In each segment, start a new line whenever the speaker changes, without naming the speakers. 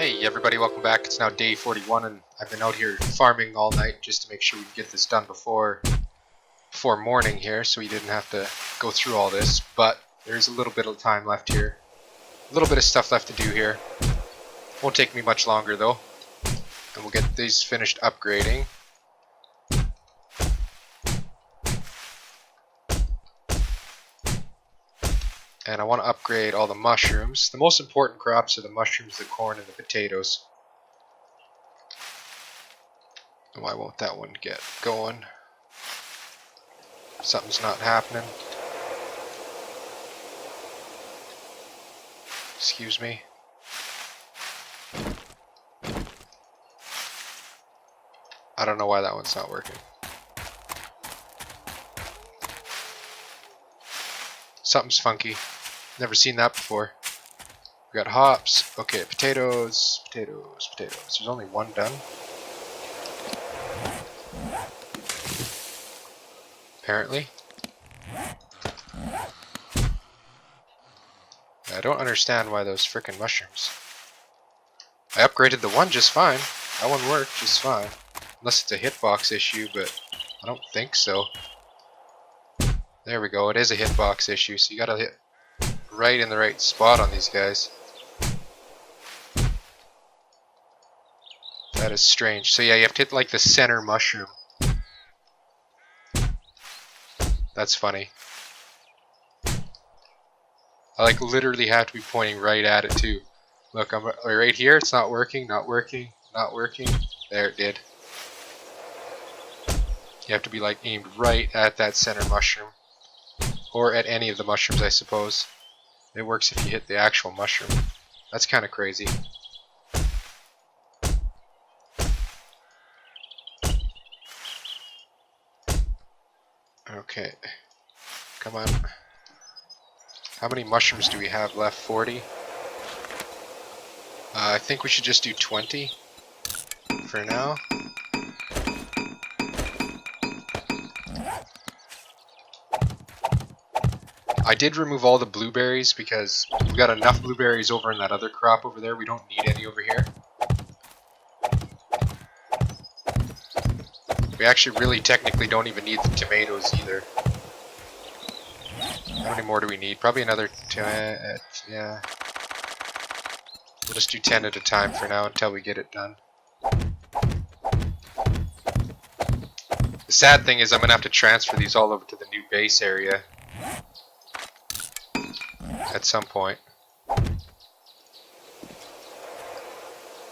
Hey everybody, welcome back. It's now day 41 and I've been out here farming all night just to make sure we can get this done before morning here, so we didn't have to go through all this. But there's a little bit of time left here. A little bit of stuff left to do here. Won't take me much longer though. And we'll get these finished upgrading. And I want to upgrade all the mushrooms. The most important crops are the mushrooms, the corn, and the potatoes. Why won't that one get going? Something's not happening. Excuse me. I don't know why that one's not working. Something's funky. Never seen that before. We got hops. Okay, potatoes, potatoes, potatoes. There's only one done. Apparently. I don't understand why those frickin' mushrooms. I upgraded the one just fine. That one worked just fine. Unless it's a hitbox issue, but I don't think so. There we go, it is a hitbox issue, so you gotta hit right in the right spot on these guys. That is strange. So yeah, you have to hit like the center mushroom. That's funny. I like literally have to be pointing right at it too. Look, I'm right here, it's not working, not working, not working. There, it did. You have to be like aimed right at that center mushroom. Or at any of the mushrooms, I suppose. It works if you hit the actual mushroom. That's kind of crazy. Okay. Come on. How many mushrooms do we have left? 40? I think we should just do 20 for now. I did remove all the blueberries because we got enough blueberries over in that other crop over there. We don't need any over here. We actually really technically don't even need the tomatoes either. How many more do we need? Probably another 10, yeah. We'll just do 10 at a time for now until we get it done. The sad thing is I'm going to have to transfer these all over to the new base area. At some point.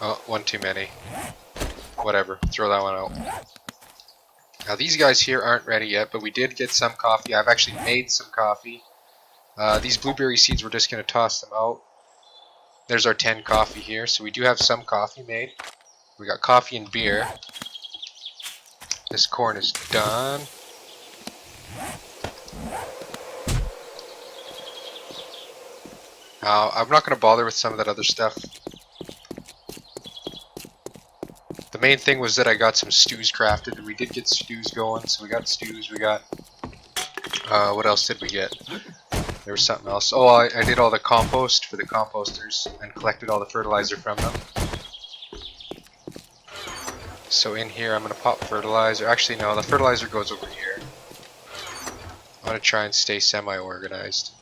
Oh, one too many. Whatever, throw that one out. Now these guys here aren't ready yet, but we did get some coffee. I've actually made some coffee. These blueberry seeds, we're just going to toss them out. There's our 10 coffee here, so we do have some coffee made. We got coffee and beer. This corn is done. I'm not going to bother with some of that other stuff. The main thing was that I got some stews crafted, and we did get stews going, so we got stews, we got... what else did we get? There was something else. Oh, I did all the compost for the composters, and collected all the fertilizer from them. So in here I'm going to pop fertilizer. Actually no, the fertilizer goes over here. I'm going to try and stay semi-organized.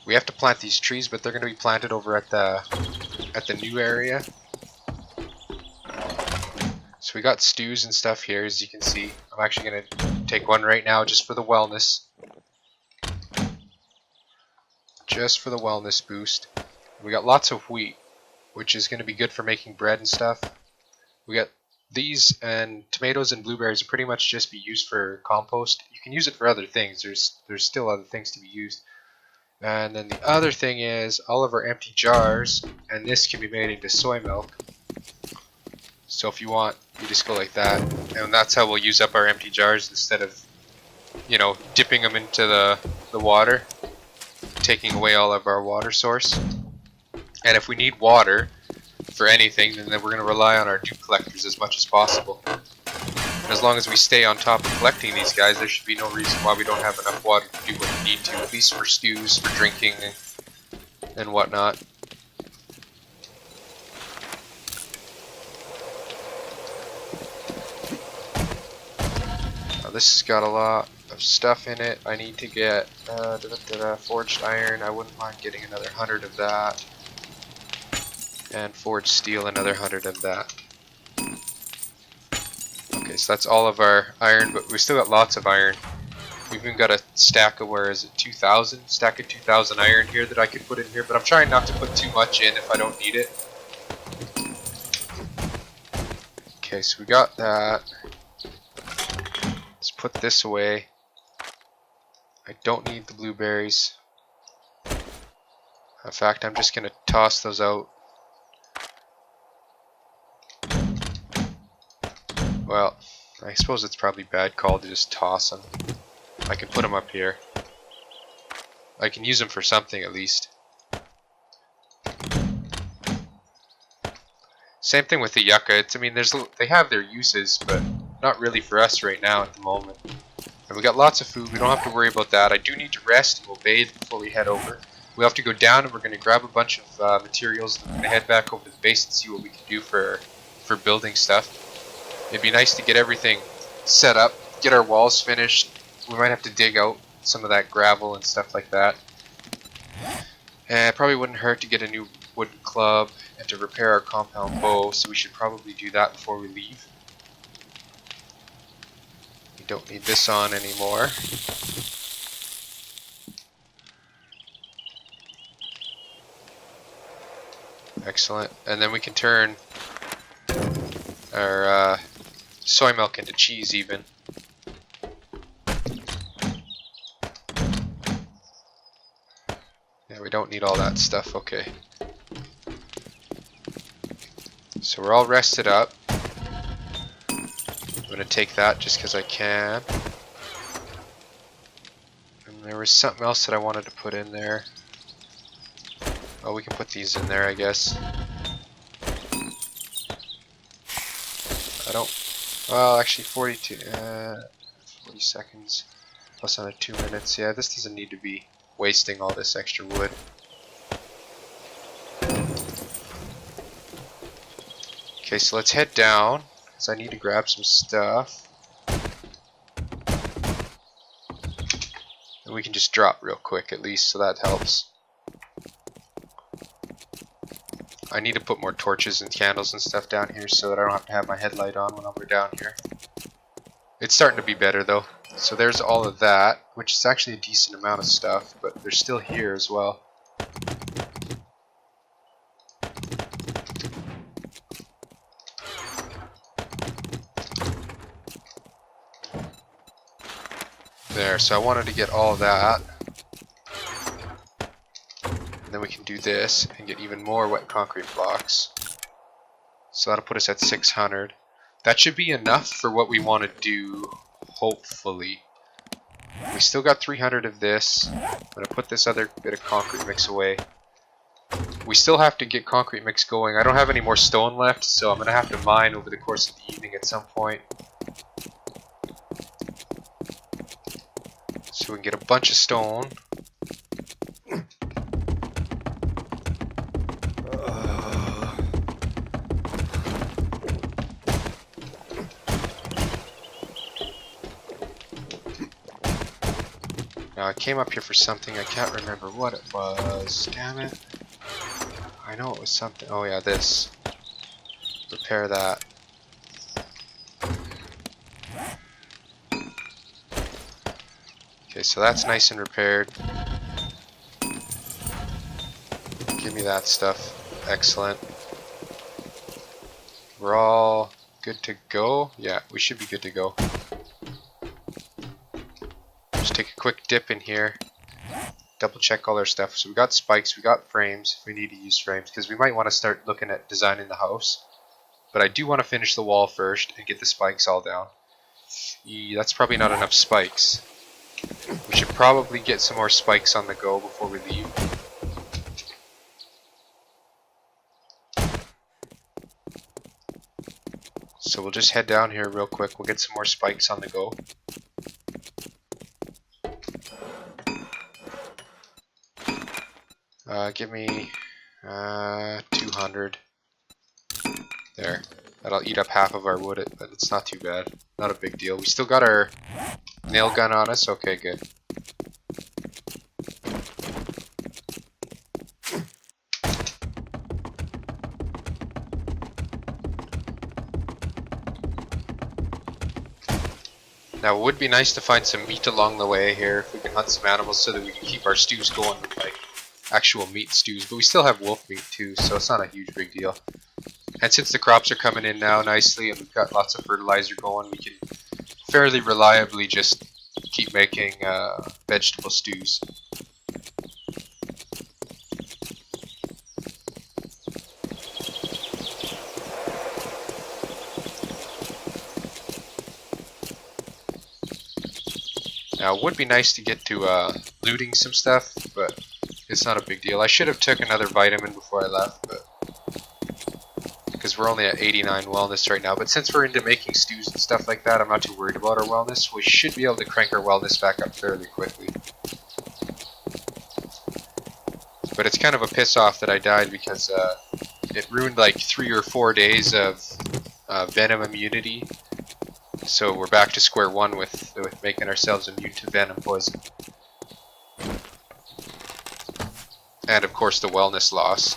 We have to plant these trees, but they're going to be planted over at the new area. So we got stews and stuff here, as you can see. I'm actually going to take one right now just for the wellness. Just for the wellness boost. We got lots of wheat, which is going to be good for making bread and stuff. We got these, and tomatoes and blueberries will pretty much just be used for compost. You can use it for other things. There's still other things to be used. And then the other thing is all of our empty jars, and this can be made into soy milk. So if you want, you just go like that, and that's how we'll use up our empty jars instead of, you know, dipping them into the water, taking away all of our water source. And if we need water for anything, then we're going to rely on our dew collectors as much as possible. And as long as we stay on top of collecting these guys, there should be no reason why we don't have enough water to do what we need to, at least for stews, for drinking, and whatnot. Now this has got a lot of stuff in it. I need to get forged iron. I wouldn't mind getting another 100 of that. And forged steel, another 100 of that. Okay, so that's all of our iron, but we still got lots of iron. We've even got a stack of, where is it, 2,000? Stack of 2,000 iron here that I could put in here, but I'm trying not to put too much in if I don't need it. Okay, so we got that. Let's put this away. I don't need the blueberries. In fact, I'm just going to toss those out. Well, I suppose it's probably a bad call to just toss them. I can put them up here. I can use them for something at least. Same thing with the yucca. I mean, they have their uses, but not really for us right now at the moment. And we got lots of food. We don't have to worry about that. I do need to rest, and we'll bathe before we head over. We have to go down, and we're going to grab a bunch of materials, and we're going to head back over to the base and see what we can do for building stuff. It'd be nice to get everything set up, get our walls finished. We might have to dig out some of that gravel and stuff like that. And it probably wouldn't hurt to get a new wooden club and to repair our compound bow, so we should probably do that before we leave. We don't need this on anymore. Excellent. And then we can turn our soy milk into cheese even. Yeah, we don't need all that stuff. Okay. So we're all rested up. I'm going to take that just because I can. And there was something else that I wanted to put in there. Oh, we can put these in there, I guess. I don't... Well, actually 40 seconds plus another 2 minutes. Yeah, this doesn't need to be wasting all this extra wood. Okay, so let's head down, because I need to grab some stuff. And we can just drop real quick at least, so that helps. I need to put more torches and candles and stuff down here so that I don't have to have my headlight on when we're down here. It's starting to be better though. So there's all of that, which is actually a decent amount of stuff, but they're still here as well. There, so I wanted to get all of that. And then we can do this and get even more wet concrete blocks. So that'll put us at 600. That should be enough for what we want to do, hopefully. We still got 300 of this. I'm going to put this other bit of concrete mix away. We still have to get concrete mix going. I don't have any more stone left, so I'm going to have to mine over the course of the evening at some point. So we can get a bunch of stone. Now I came up here for something, I can't remember what it was. Damn it. I know it was something. Oh yeah, this. Repair that. Okay, so that's nice and repaired. Give me that stuff. Excellent. We're all good to go? Yeah, we should be good to go. Just take a quick dip in here. Double check all our stuff. So we got spikes, we got frames if we need to use frames, because we might want to start looking at designing the house. But I do want to finish the wall first and get the spikes all down. That's probably not enough spikes. We should probably get some more spikes on the go before we leave. So we'll just head down here real quick. We'll get some more spikes on the go. Give me 200. There. That'll eat up half of our wood, but it's not too bad. Not a big deal. We still got our nail gun on us. Okay, good. Now, it would be nice to find some meat along the way here, if we can hunt some animals so that we can keep our stews going, like actual meat stews. But we still have wolf meat too, so it's not a huge big deal. And since the crops are coming in now nicely and we've got lots of fertilizer going, we can fairly reliably just keep making vegetable stews. Now, it would be nice to get to looting some stuff, but it's not a big deal. I should have took another vitamin before I left, but because we're only at 89 wellness right now. But since we're into making stews and stuff like that, I'm not too worried about our wellness. We should be able to crank our wellness back up fairly quickly. But it's kind of a piss off that I died because it ruined like 3 or 4 days of venom immunity. So we're back to square one with making ourselves immune to venom poison. And of course the wellness loss.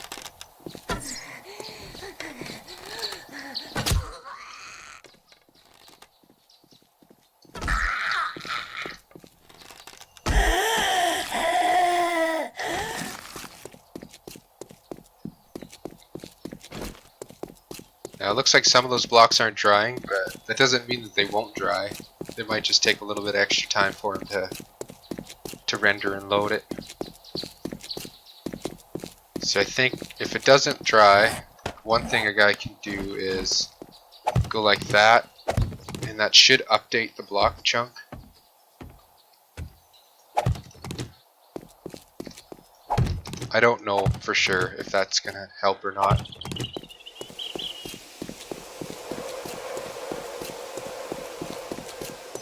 Now it looks like some of those blocks aren't drying, but that doesn't mean that they won't dry. It might just take a little bit extra time for them to render and load it. So I think if it doesn't dry, one thing a guy can do is go like that, and that should update the block chunk. I don't know for sure if that's gonna help or not.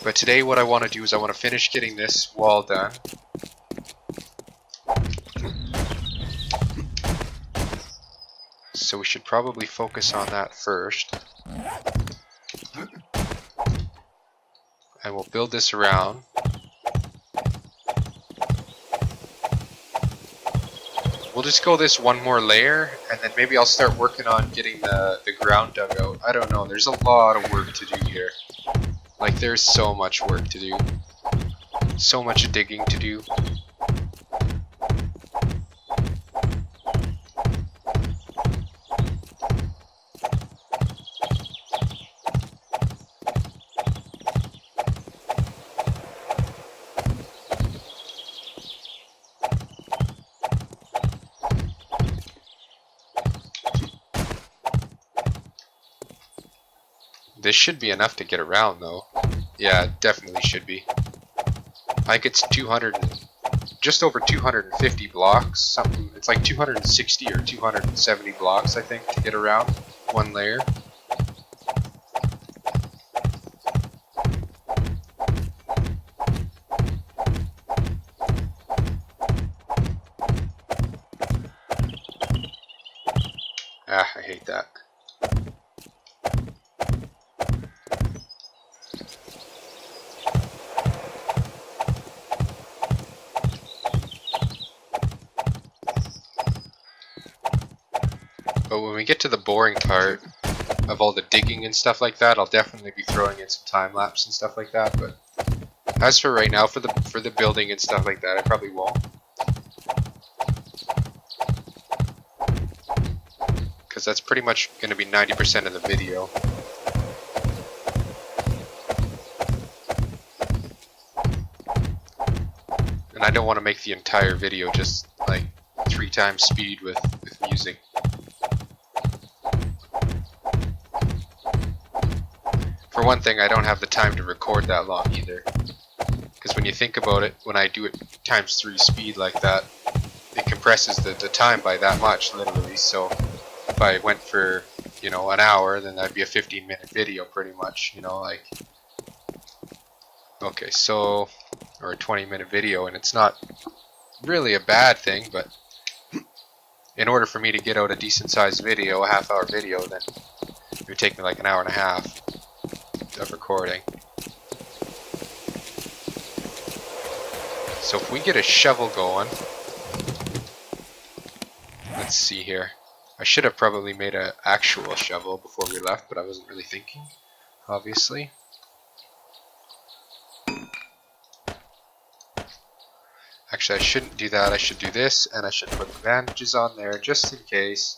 But today what I want to do is I want to finish getting this wall done. So we should probably focus on that first. And we'll build this around. We'll just go this one more layer, and then maybe I'll start working on getting the ground dug out. I don't know, there's a lot of work to do here. Like, there's so much work to do. So much digging to do. This should be enough to get around though. Yeah, it definitely should be. I think it's 200, just over 250 blocks, something. It's like 260 or 270 blocks, I think, to get around one layer. Ah, I hate that. But when we get to the boring part of all the digging and stuff like that, I'll definitely be throwing in some time lapse and stuff like that. But as for right now, for the building and stuff like that, I probably won't, because that's pretty much going to be 90% of the video. And I don't want to make the entire video just like 3 times speed with music. For one thing, I don't have the time to record that long either. Because when you think about it, when I do it times 3 speed like that, it compresses the time by that much, literally. So if I went for, you know, an hour, then that'd be a 15-minute video pretty much, you know, like. Okay, so, or a 20-minute video, and it's not really a bad thing, but in order for me to get out a decent sized video, a half-hour video, then It would take me like an hour and a half of recording. So if we get a shovel going, let's see here. I should have probably made an actual shovel before we left, but I wasn't really thinking, obviously. Actually, I shouldn't do that. I should do this, and I should put the bandages on there just in case.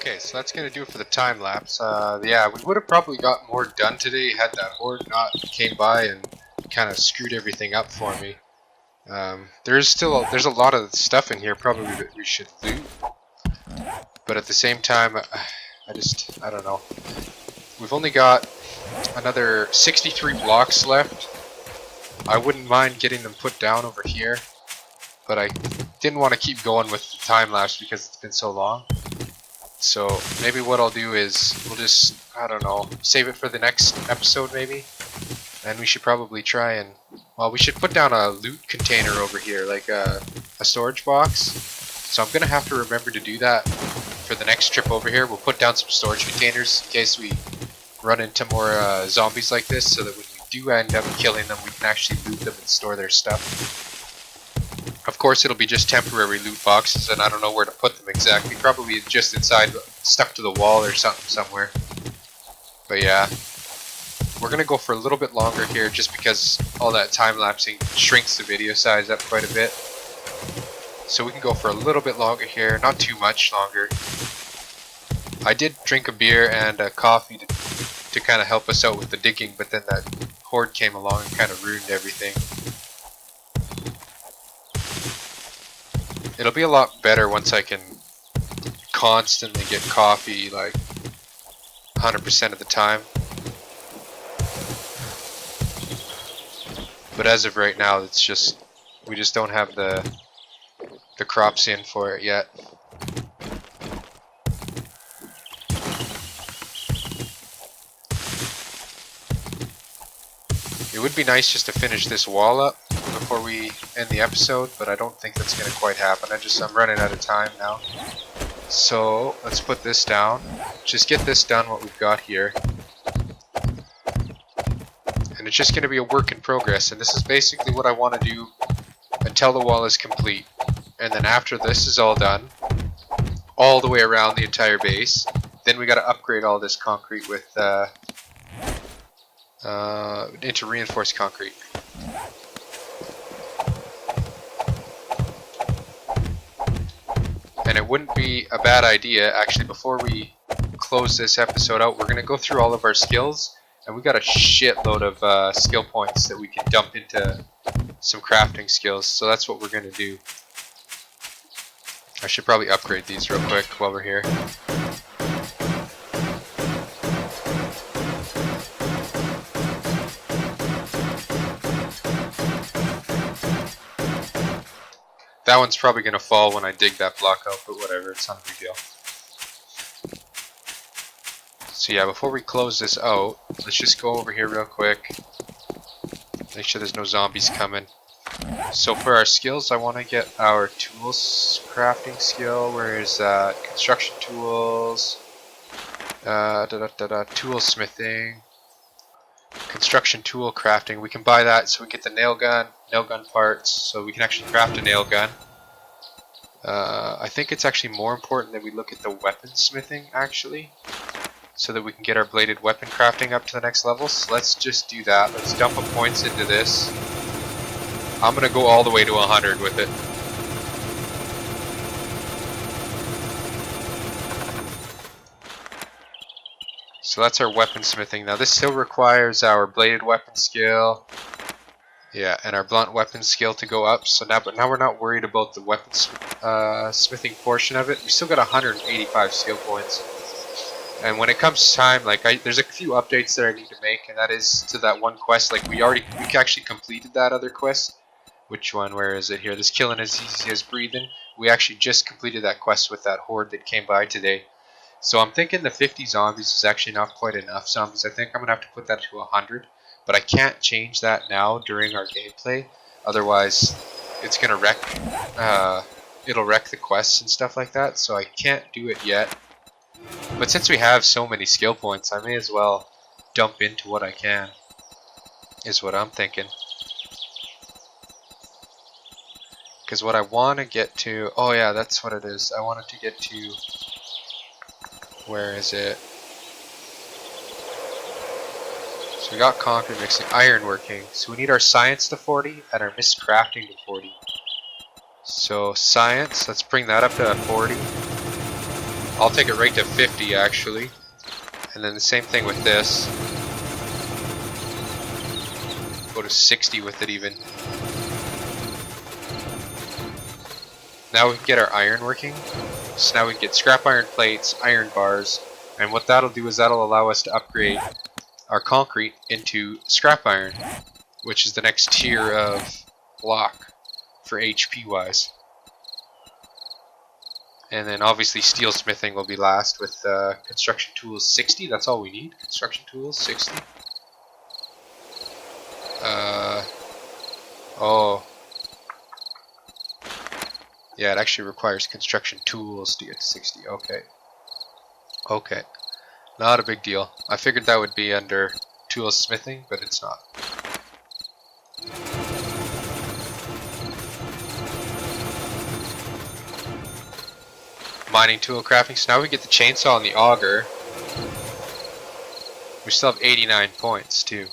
Okay, so that's gonna do it for the time lapse. Yeah, we would have probably got more done today had that horde not came by and kind of screwed everything up for me. There's a lot of stuff in here probably that we should loot, but at the same time, I don't know. We've only got another 63 blocks left. I wouldn't mind getting them put down over here, but I didn't want to keep going with the time lapse because it's been so long. So maybe what I'll do is we'll just, I don't know, save it for the next episode maybe. And we should probably try and, well, we should put down a loot container over here, like a storage box. So I'm gonna have to remember to do that for the next trip over here. We'll put down some storage containers in case we run into more zombies like this, so that when we do end up killing them, we can actually loot them and store their stuff. Of course, it'll be just temporary loot boxes, and I don't know where to put them exactly. Probably just inside, stuck to the wall or something somewhere. But yeah, we're gonna go for a little bit longer here, just because all that time lapsing shrinks the video size up quite a bit. So we can go for a little bit longer here, not too much longer. I did drink a beer and a coffee to kind of help us out with the digging, but then that horde came along and kind of ruined everything. It'll be a lot better once I can constantly get coffee like 100% of the time. But as of right now, it's just, we just don't have the crops in for it yet. It would be nice just to finish this wall up before we end the episode, but I don't think that's going to quite happen. I'm running out of time now. So let's put this down. Just get this done, what we've got here. And it's just going to be a work in progress, and this is basically what I want to do until the wall is complete. And then after this is all done, all the way around the entire base, then we got to upgrade all this concrete with into reinforced concrete. And it wouldn't be a bad idea, actually, before we close this episode out, we're going to go through all of our skills, and we got a shitload of skill points that we can dump into some crafting skills, so that's what we're going to do. I should probably upgrade these real quick while we're here. That one's probably going to fall when I dig that block out, but whatever, it's not a big deal. So yeah, before we close this out, let's just go over here real quick. Make sure there's no zombies coming. So for our skills, I want to get our tools crafting skill. Where is that? Construction tools. Tool smithing. Construction tool crafting. We can buy that so we get the nail gun parts, so we can actually craft a nail gun. I think it's actually more important that we look at the weapon smithing actually, so that we can get our bladed weapon crafting up to the next level. So let's just do that. Let's dump a points into this. I'm gonna go all the way to 100 with it. So that's our weapon smithing. Now this still requires our bladed weapon skill, yeah, and our blunt weapon skill to go up. So now, but now we're not worried about the weapon smithing portion of it. We still got 185 skill points. And when it comes time, like there's a few updates that I need to make, and that is to that one quest. Like we actually completed that other quest. Which one? Where is it here? This killing as easy as breathing. We actually just completed that quest with that horde that came by today. So I'm thinking the 50 zombies is actually not quite enough zombies. I think I'm gonna have to put that to 100. But I can't change that now during our gameplay. Otherwise, it's gonna wreck. It'll wreck the quests and stuff like that. So I can't do it yet. But since we have so many skill points, I may as well dump into what I can. Is what I'm thinking. Because what I want to get to... Oh yeah, that's what it is. I wanted to get to... Where is it? So we got concrete mixing, iron working. So we need our science to 40 and our miscrafting to 40. So science, let's bring that up to 40. I'll take it right to 50 actually. And then the same thing with this. Go to 60 with it even. Now we can get our iron working. So now we can get scrap iron plates, iron bars, and what that'll do is that'll allow us to upgrade our concrete into scrap iron, which is the next tier of block for HP wise. And then obviously steel smithing will be last with construction tools 60. That's all we need. Construction tools 60. Oh. Yeah, it actually requires construction tools to get to 60. Okay. Okay. Not a big deal. I figured that would be under tools smithing, but it's not. Mining tool crafting. So now we get the chainsaw and the auger. We still have 89 points too.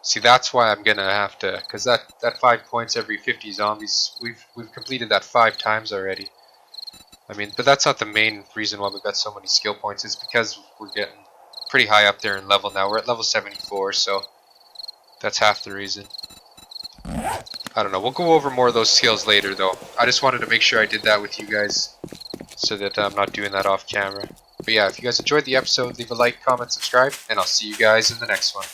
See, that's why I'm gonna have to, because that 5 points every 50 zombies, we've completed that 5 times already. I mean, but that's not the main reason why we've got so many skill points. It's because we're getting pretty high up there in level now. We're at level 74, so that's half the reason. I don't know. We'll go over more of those skills later, though. I just wanted to make sure I did that with you guys, so that I'm not doing that off camera. But yeah, if you guys enjoyed the episode, leave a like, comment, subscribe, and I'll see you guys in the next one.